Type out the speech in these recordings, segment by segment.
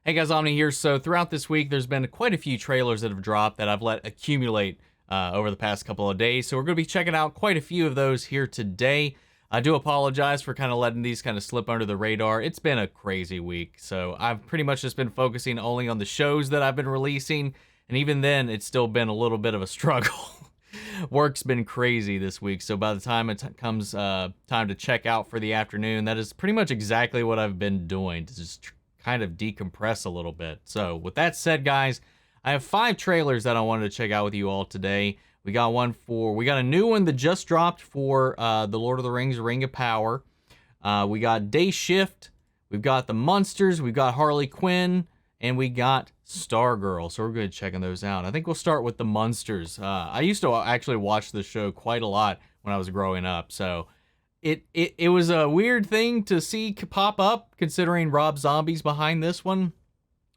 Hey guys, Omni here. So throughout this week, there's been quite a few trailers that have dropped that I've let accumulate over the past couple of days. So we're going to be checking out quite a few of those here today. I do apologize for kind of letting these kind of slip under the radar. It's been a crazy week. So I've pretty much just been focusing only on the shows that I've been releasing. And even then, it's still been a little bit of a struggle. Work's been crazy this week. So by the time it comes time to check out for the afternoon, that is pretty much exactly what I've been doing to just kind of decompress a little bit. So with that said, guys, I have 5 trailers that I wanted to check out with you all today. We got a new one that just dropped for the Lord of the Rings Ring of Power. We got Day Shift, we've got The Munsters, we've got Harley Quinn, and we got Stargirl. So we're going to check those out. I think we'll start with The Munsters. I used to actually watch the show quite a lot when I was growing up, so It was a weird thing to see pop up, considering Rob Zombie's behind this one,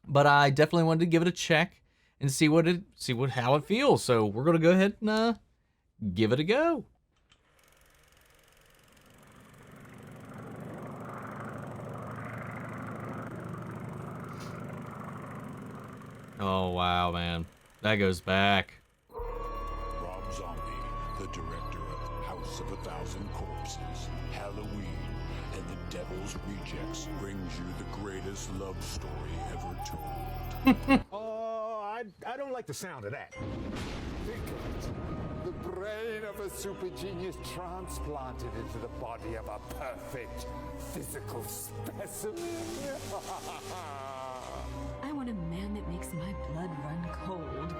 but I definitely wanted to give it a check and see how it feels. So we're gonna go ahead and give it a go. Oh wow, man, that goes back. Rob Zombie, the director of House of a Thousand Corpses, Halloween, and The Devil's Rejects, brings you the greatest love story ever told. Oh, I don't like the sound of that. Think of it. The brain of a super genius transplanted into the body of a perfect physical specimen. I want a man that makes my blood run cold.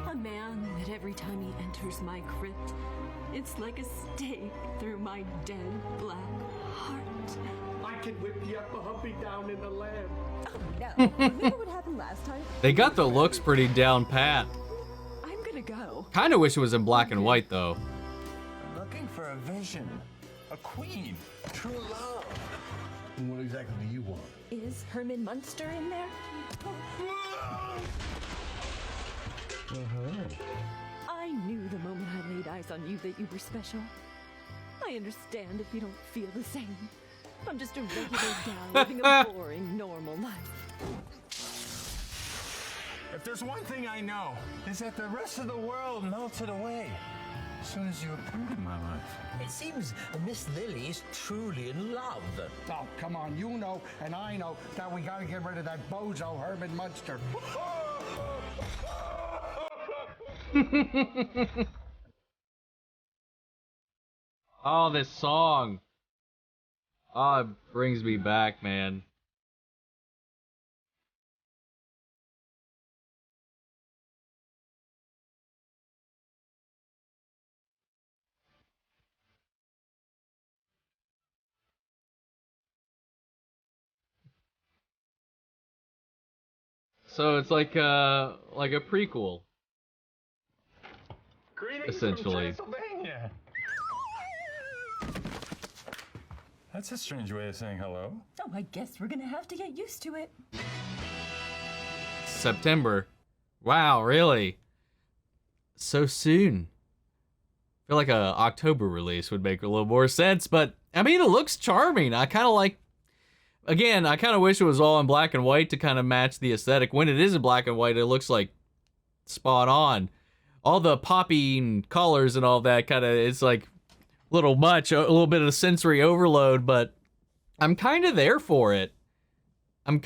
A man that every time he enters my crypt, it's like a stake through my dead black heart. I can whip you up a humpy down in the land. Oh no. Remember what happened last time? They got the looks pretty down pat. I'm gonna go. Kind of wish it was in black and white though. Looking for a vision, a queen, true love. And what exactly do you want? Is Herman Munster in there? I knew the moment I laid eyes on you that you were special. I understand if you don't feel the same. I'm just a regular gal living a boring, normal life. If there's one thing I know, is that the rest of the world melted away as soon as you appeared in my life. It seems Miss Lily is truly in love. Oh, come on, you know and I know that we gotta get rid of that bozo Herman Munster. Oh, this song. Oh, it brings me back, man. So it's like a prequel, Greetings essentially. from Transylvania. That's a strange way of saying hello. Oh, I guess we're gonna have to get used to it. September. Wow, really? So soon. I feel like a October release would make a little more sense, but I mean, it looks charming. I kind of like, again, I kind of wish it was all in black and white to kind of match the aesthetic. When it is in black and white, it looks like spot on. All the popping colors and all that kind of, it's like little much, a little bit of sensory overload, but I'm kind of there for it. I'm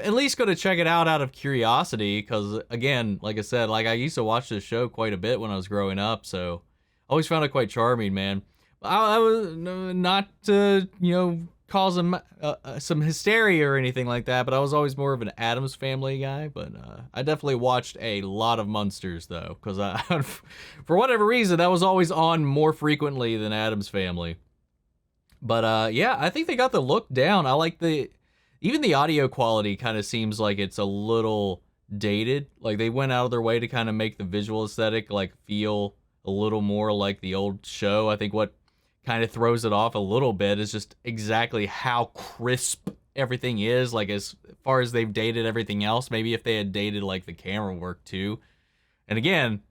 at least going to check it out of curiosity, because again, like I said, like I used to watch this show quite a bit when I was growing up, so I always found it quite charming, man. I was not to, cause some hysteria or anything like that, but I was always more of an Addams Family guy. But I definitely watched a lot of Munsters though, because for whatever reason, that was always on more frequently than Addams Family. But yeah, I think they got the look down. I like even the audio quality kind of seems like it's a little dated. Like they went out of their way to kind of make the visual aesthetic like feel a little more like the old show. I think what kind of throws it off a little bit is just exactly how crisp everything is, like as far as they've dated everything else. Maybe if they had dated like the camera work too, and again,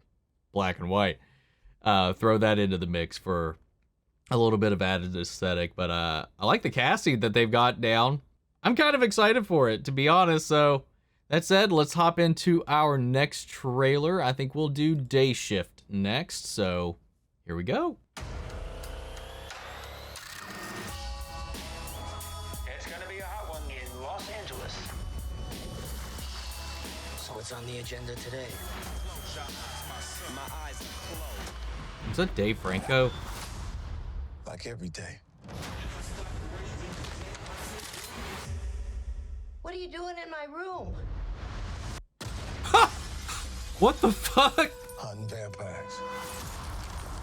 black and white, throw that into the mix for a little bit of added aesthetic. But I like the casting that they've got down. I'm kind of excited for it, to be honest. So that said, let's hop into our next trailer. I think we'll do Day Shift next. So here we go. It's gonna be a hot one in Los Angeles. So what's on the agenda today? My eyes closed. Is that Dave Franco? Like every day. What are you doing in my room? What the fuck? Hunting vampires.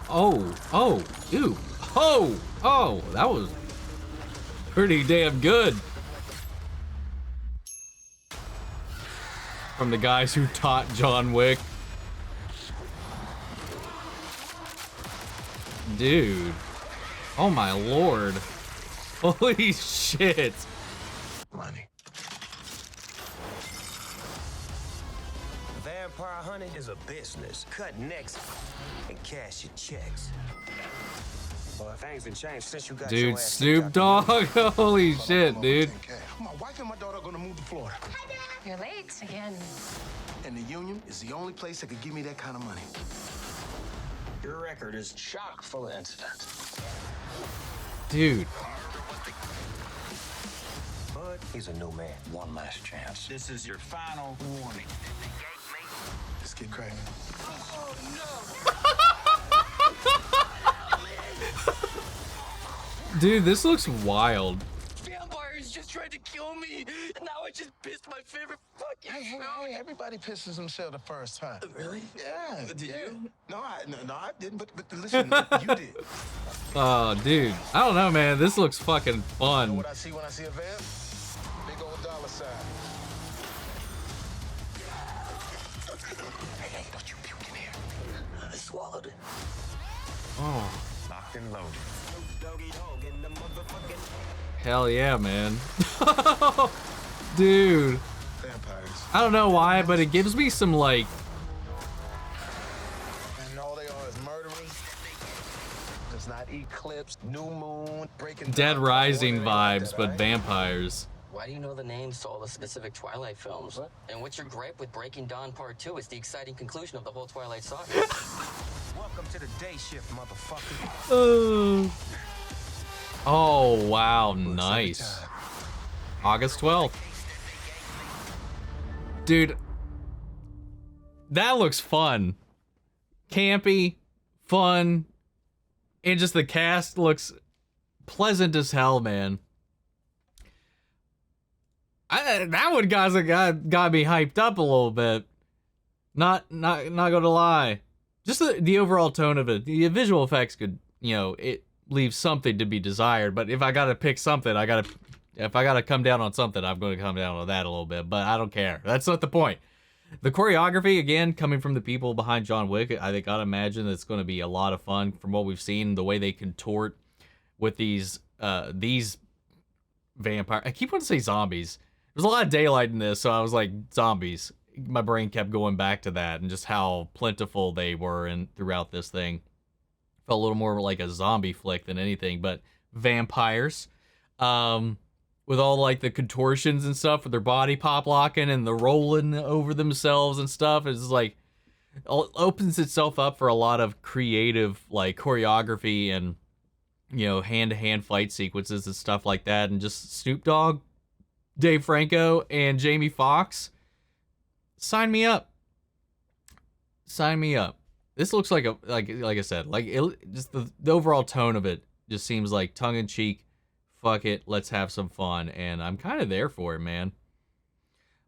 Oh, ew. Oh, that was pretty damn good. From the guys who taught John Wick. Dude. Oh my lord. Holy shit. Money. Vampire hunting is a business. Cut necks and cash your checks. Well, things have changed since you got your Dude, ass Snoop Dogg. Holy shit, dude. My wife and my daughter are gonna move to Florida. You're late again. And the union is the only place that could give me that kind of money. Your record is chock full of incidents. Dude. But he's a new man. One last chance. This is your final warning. Let's get cracking. Dude, this looks wild. Vampires just tried to kill me, and now I just pissed my favorite fucking Hey, everybody pisses themselves the first time. Really? Yeah. Did you? No, I didn't. But listen, you did. Oh, dude. I don't know, man. This looks fucking You know fun. what I see when I see a vamp? Big old dollar sign. Hey, don't you puke in here. I swallowed it. Oh, Locked and loaded. Doggy dog in the motherfucking. hell yeah, man. Dude. Vampires. I don't know why, but it gives me some, like, And all they are is murdering. Does not eclipse, new moon, breaking Dead dawn, Rising whatever they like vibes, that, but right? vampires. Why do you know the names to all the specific Twilight films? What? And what's your gripe with Breaking Dawn Part 2? It's the exciting conclusion of the whole Twilight saga. Welcome to the day shift, motherfucker. Oh, wow, Looks like nice. time. August 12th. Dude, that looks fun. Campy, fun, and just the cast looks pleasant as hell, man. That one got me hyped up a little bit. Not gonna lie. Just the overall tone of it. The visual effects could, it leaves something to be desired. But if I gotta pick something, if I gotta come down on something, I'm gonna come down on that a little bit. But I don't care. That's not the point. The choreography, again, coming from the people behind John Wick, I gotta imagine it's gonna be a lot of fun from what we've seen. The way they contort with these vampire. I keep wanting to say zombies. There's a lot of daylight in this, so I was like, zombies. My brain kept going back to that and just how plentiful they were throughout this thing. Felt a little more like a zombie flick than anything, but vampires. With all like the contortions and stuff with their body pop locking and the rolling over themselves and stuff. It's like, it opens itself up for a lot of creative like choreography and, hand-to-hand fight sequences and stuff like that. And just Snoop Dogg, Dave Franco, and Jamie Foxx. Sign me up. Sign me up. This looks like like I said, like just the overall tone of it just seems like tongue-in-cheek. Fuck it, let's have some fun, and I'm kind of there for it, man.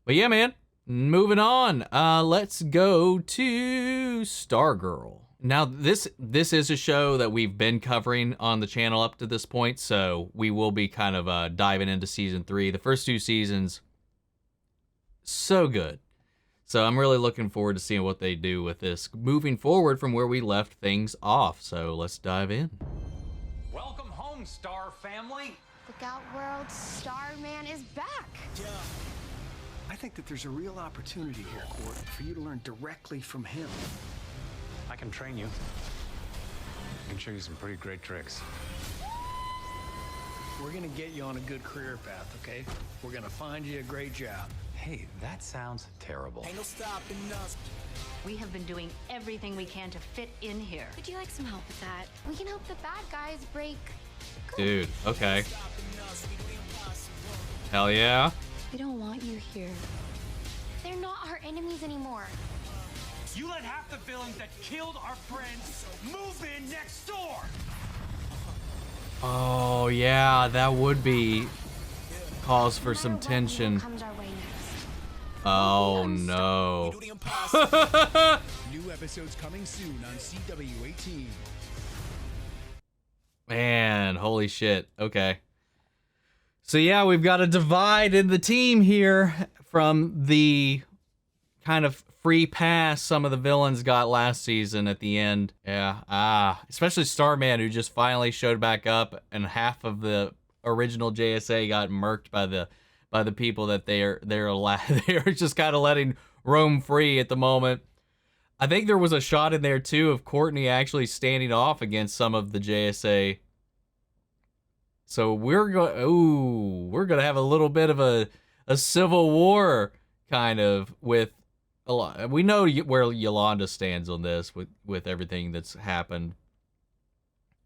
But yeah, man, moving on. Let's go to Stargirl. Now, this is a show that we've been covering on the channel up to this point, so we will be kind of diving into season 3. The first 2 seasons, so good. So I'm really looking forward to seeing what they do with this, moving forward from where we left things off. So let's dive in. Welcome home, Star family. Look out, world. Starman is back. I think that there's a real opportunity here, Court, for you to learn directly from him. I can train you. I can show you some pretty great tricks. We're gonna get you on a good career path, okay? We're gonna find you a great job. Hey, that sounds terrible. Ain't no stopping us. We have been doing everything we can to fit in here. Would you like some help with that? We can help the bad guys break good. Dude, okay. Hell yeah. We don't want you here. They're not our enemies anymore. You let half the villains that killed our friends move in next door. Oh yeah, that would be cause for some tension. Comes our way next. Oh no. New episodes coming soon on CW18. Man, holy shit. Okay. So yeah, we've got a divide in the team here from the kind of free pass some of the villains got last season at the end. Yeah, especially Starman, who just finally showed back up, and half of the original JSA got murked by the people that they're just kind of letting roam free at the moment. I think there was a shot in there too of Courtney actually standing off against some of the JSA. So we're gonna have a little bit of a civil war kind of with a lot. We know where Yolanda stands on this with everything that's happened,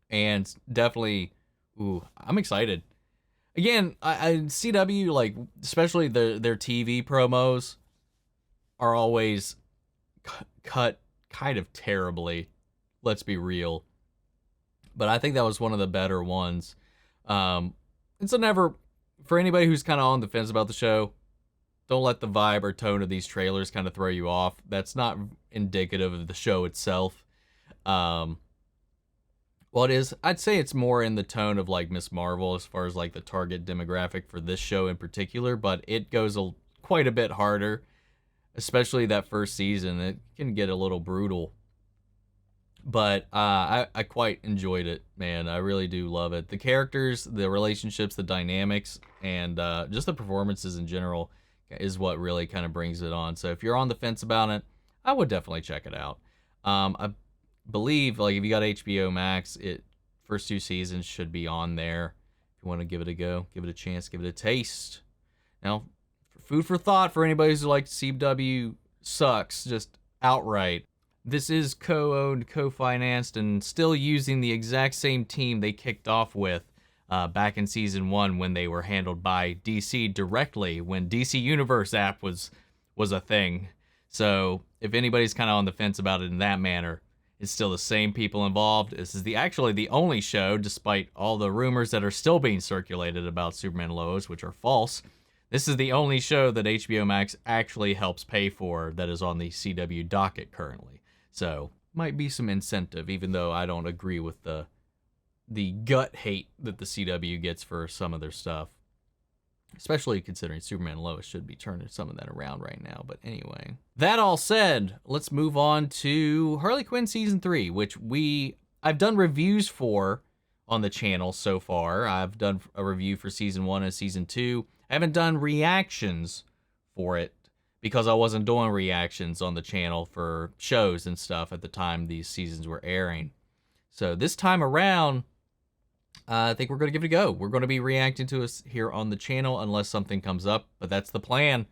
and definitely, I'm excited. Again, I CW, like, especially their TV promos are always cut kind of terribly. Let's be real, but I think that was one of the better ones. And so never, for anybody who's kind of on the fence about the show, don't let the vibe or tone of these trailers kind of throw you off. That's not indicative of the show itself. Well, it is. I'd say it's more in the tone of like Miss Marvel as far as like the target demographic for this show in particular, but it goes quite a bit harder, especially that first season. It can get a little brutal. But I quite enjoyed it, man. I really do love it. The characters, the relationships, the dynamics, and just the performances in general is what really kind of brings it on. So if you're on the fence about it, I would definitely check it out. I believe, like, if you got HBO Max, first 2 seasons should be on there. If you want to give it a go, give it a chance, give it a taste. Now, food for thought for anybody who's like CW sucks, just outright. This is co-owned, co-financed, and still using the exact same team they kicked off with back in season 1 when they were handled by DC directly, when DC Universe app was a thing. So if anybody's kind of on the fence about it in that manner, it's still the same people involved. This is actually the only show, despite all the rumors that are still being circulated about Superman and Lois, which are false. This is the only show that HBO Max actually helps pay for that is on the CW docket currently. So might be some incentive, even though I don't agree with the gut hate that the CW gets for some of their stuff. Especially considering Superman and Lois should be turning some of that around right now. But anyway, that all said, let's move on to Harley Quinn Season 3, which I've done reviews for on the channel so far. I've done a review for Season 1 and Season 2. I haven't done reactions for it because I wasn't doing reactions on the channel for shows and stuff at the time these seasons were airing. So this time around, I think we're going to give it a go. We're going to be reacting to us here on the channel unless something comes up, but that's the plan.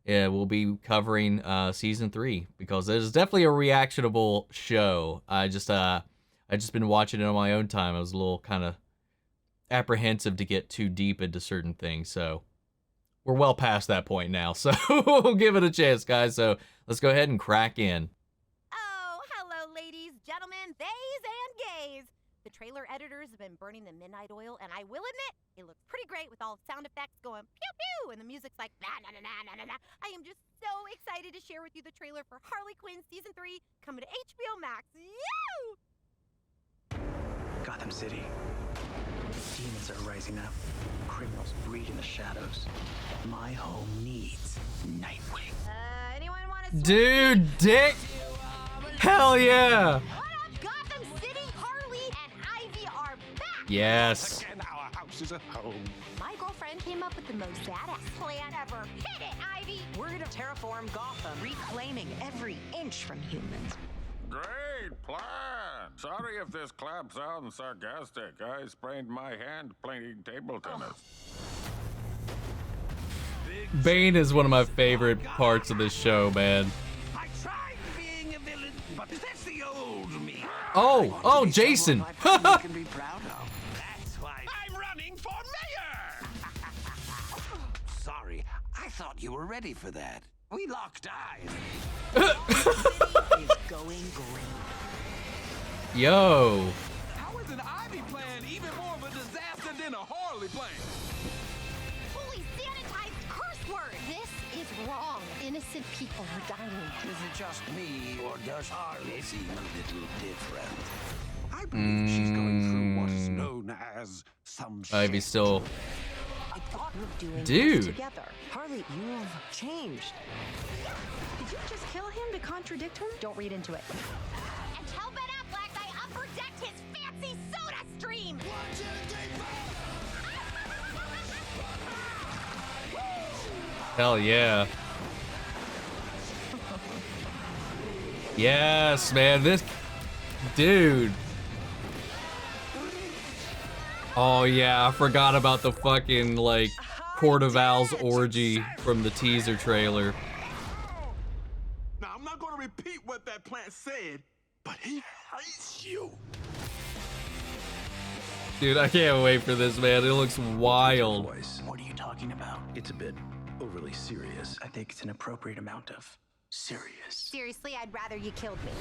We'll be covering Season 3 because it is definitely a reactionable show. I just been watching it on my own time. I was a little kind of apprehensive to get too deep into certain things, so we're well past that point now. So we'll give it a chance, guys. So let's go ahead and crack in. Oh, hello, ladies, gentlemen, theys, and gays. The trailer editors have been burning the midnight oil, and I will admit, it looks pretty great with all the sound effects going pew-pew, and the music's like na-na-na-na-na-na-na. I am just so excited to share with you the trailer for Harley Quinn Season 3 coming to HBO Max. Yoo! Gotham City. Demons are rising up. Criminals breed in the shadows. My home needs Nightwing. Anyone want to... Dude, Dick! Hell yeah! What up, Gotham City? Harley and Ivy are back! Yes. Again, our house is a home. My girlfriend came up with the most badass plan ever. Hit it, Ivy! We're gonna terraform Gotham, reclaiming every inch from humans. Great! great plan. Sorry if this clap sounds sarcastic. I sprained my hand playing table tennis. Bane is one of my favorite parts of this show, man. I tried being a villain, but that's the old me. Oh, Jason. Can be proud of. That's why I'm running for mayor. Sorry, I thought you were ready for that. We locked eyes. It's going great. Yo. How is an Ivy plan even more of a disaster than a Harley plan? Fully sanitized curse word! This is wrong. Innocent people are dying. Is it just me, or does Harley seem a little different? I believe she's going through what is known as some Ivy still. I thought we were doing Dude. this together. Harley, you've changed. Did you just kill him to contradict her? Don't read into it. And tell Ben Affleck I upper decked his fancy soda stream! Hell yeah. Yes, man. This dude. Oh yeah, I forgot about the fucking like Court of Owls orgy from the teaser trailer. Now, I'm not going to repeat what that plant said, but he hates you. Dude, I can't wait for this, man. It looks wild. What are you talking about? It's a bit overly serious. I think it's an appropriate amount of serious. Seriously, I'd rather you killed me.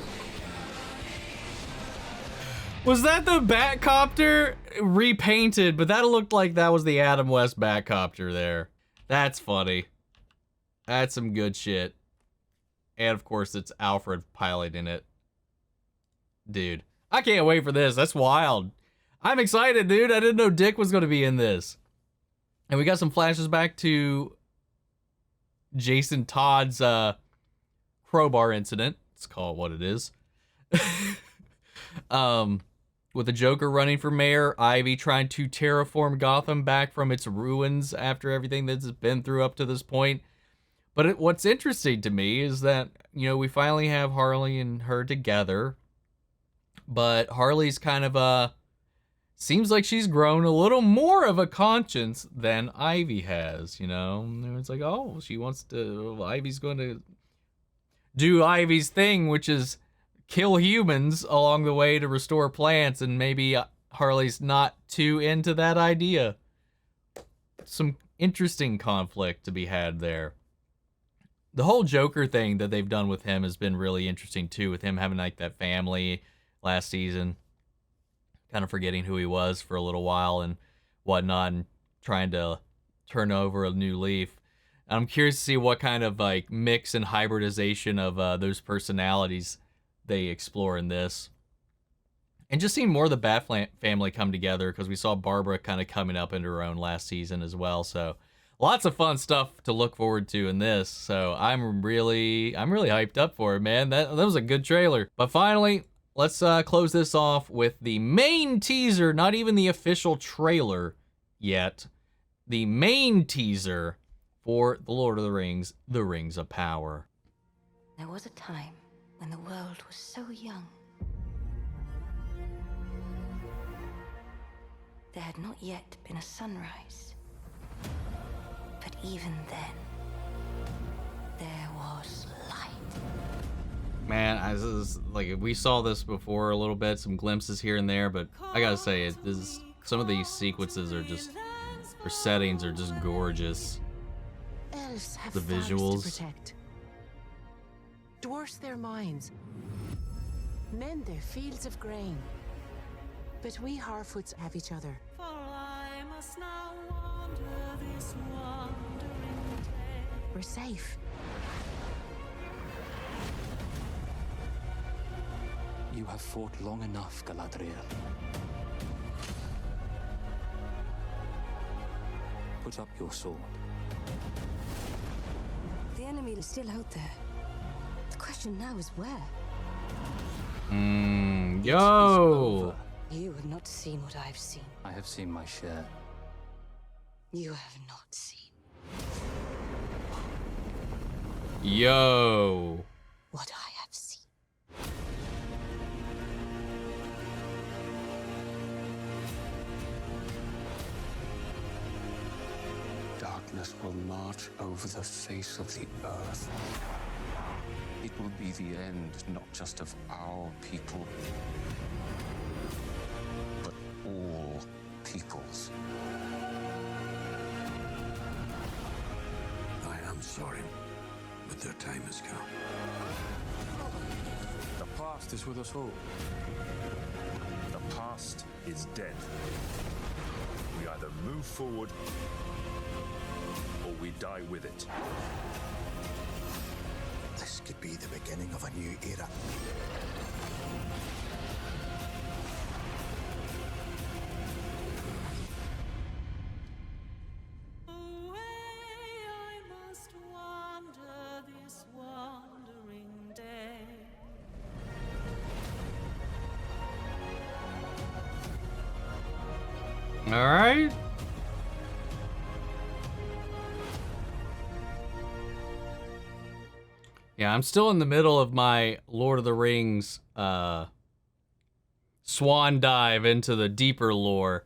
Was that the Batcopter repainted? But that looked like that was the Adam West Batcopter there. That's funny. That's some good shit. And of course, it's Alfred piloting it. Dude, I can't wait for this. That's wild. I'm excited, dude. I didn't know Dick was going to be in this. And we got some flashes back to Jason Todd's crowbar incident. Let's call it what it is. With the Joker running for mayor, Ivy trying to terraform Gotham back from its ruins after everything that's been through up to this point. But what's interesting to me is that, you know, we finally have Harley and her together. But Harley's kind of seems like she's grown a little more of a conscience than Ivy has, you know? And it's like, oh, she wants to, Ivy's going to do Ivy's thing, which is kill humans along the way to restore plants, and maybe Harley's not too into that idea. Some interesting conflict to be had there. The whole Joker thing that they've done with him has been really interesting too, with him having like that family last season, kind of forgetting who he was for a little while and whatnot, and trying to turn over a new leaf. I'm curious to see what kind of like mix and hybridization of those personalities they explore in this. And just seeing more of the Bat family come together, because we saw Barbara kind of coming up into her own last season as well. So lots of fun stuff to look forward to in this. So I'm really hyped up for it, man. That was a good trailer. But finally, let's close this off with the main teaser, not even the official trailer yet. The main teaser for The Lord of the Rings, The Rings of Power. There was a time when the world was so young. There had not yet been a sunrise. But even then, there was light. Man, we saw this before a little bit, some glimpses here and there, but I gotta say, some of these sequences are just, or settings are just gorgeous. Elves have The forests visuals. to protect. Dwarfs their mines. Men their fields of grain. But we Harfoots have each other. For I must now wander this wandering day. We're safe. You have fought long enough, Galadriel. Put up your sword. The enemy is still out there. The question now is where? Yo! You have not seen what I've seen. I have seen my share. You have not seen. Yo! What I have seen. march over the face of the earth. It will be the end, not just of our people, but all peoples. I am sorry, but their time has come. The past is with us all. The past is dead. We either move forward or we die with it. This could be the beginning of a new era. All right. Yeah, I'm still in the middle of my Lord of the Rings swan dive into the deeper lore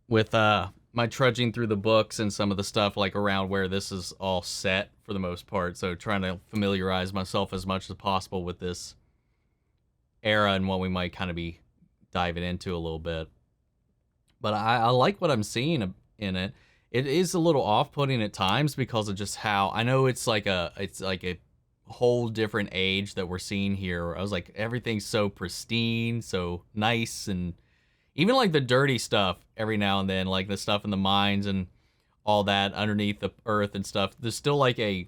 with my trudging through the books and some of the stuff like around where this is all set for the most part. So trying to familiarize myself as much as possible with this era and what we might kind of be diving into a little bit. But I like what I'm seeing in it. It is a little off-putting at times because of just how I know it's like a whole different age that we're seeing here. I was like, everything's so pristine, so nice, and even like the dirty stuff every now and then, like the stuff in the mines and all that underneath the earth and stuff. There's still like I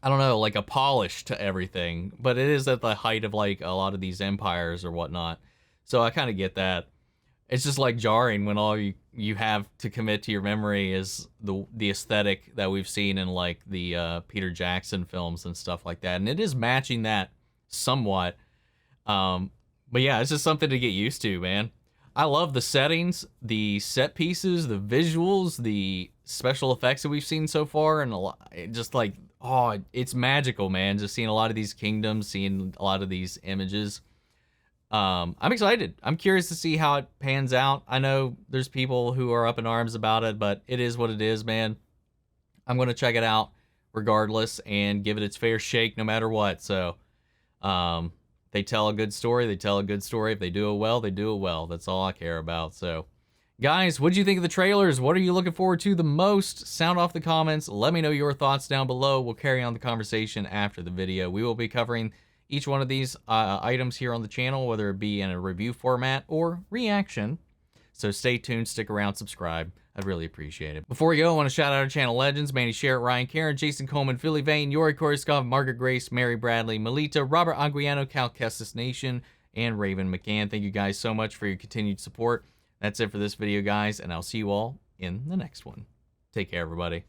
don't know, like a polish to everything, but it is at the height of like a lot of these empires or whatnot. So I kind of get that. It's just like jarring when all you have to commit to your memory is the aesthetic that we've seen in like the Peter Jackson films and stuff like that. And it is matching that somewhat. But yeah, it's just something to get used to, man. I love the settings, the set pieces, the visuals, the special effects that we've seen so far. And a lot, just like, oh, it's magical, man. Just seeing a lot of these kingdoms, seeing a lot of these images. I'm excited. I'm curious to see how it pans out. I know there's people who are up in arms about it, but it is what it is, man. I'm going to check it out regardless and give it its fair shake no matter what. So, they tell a good story. They tell a good story. If they do it well, they do it well. That's all I care about. So, guys, what do you think of the trailers? What are you looking forward to the most? Sound off the comments. Let me know your thoughts down below. We'll carry on the conversation after the video. We will be covering each one of these items here on the channel, whether it be in a review format or reaction. So stay tuned, stick around, subscribe. I'd really appreciate it. Before we go, I want to shout out our channel legends: Manny Sherritt, Ryan Karen, Jason Coleman, Philly Vane, Yori Korskov, Margaret Grace, Mary Bradley, Melita, Robert Anguiano, Cal Kestis Nation, and Raven McCann. Thank you guys so much for your continued support. That's it for this video, guys, and I'll see you all in the next one. Take care, everybody.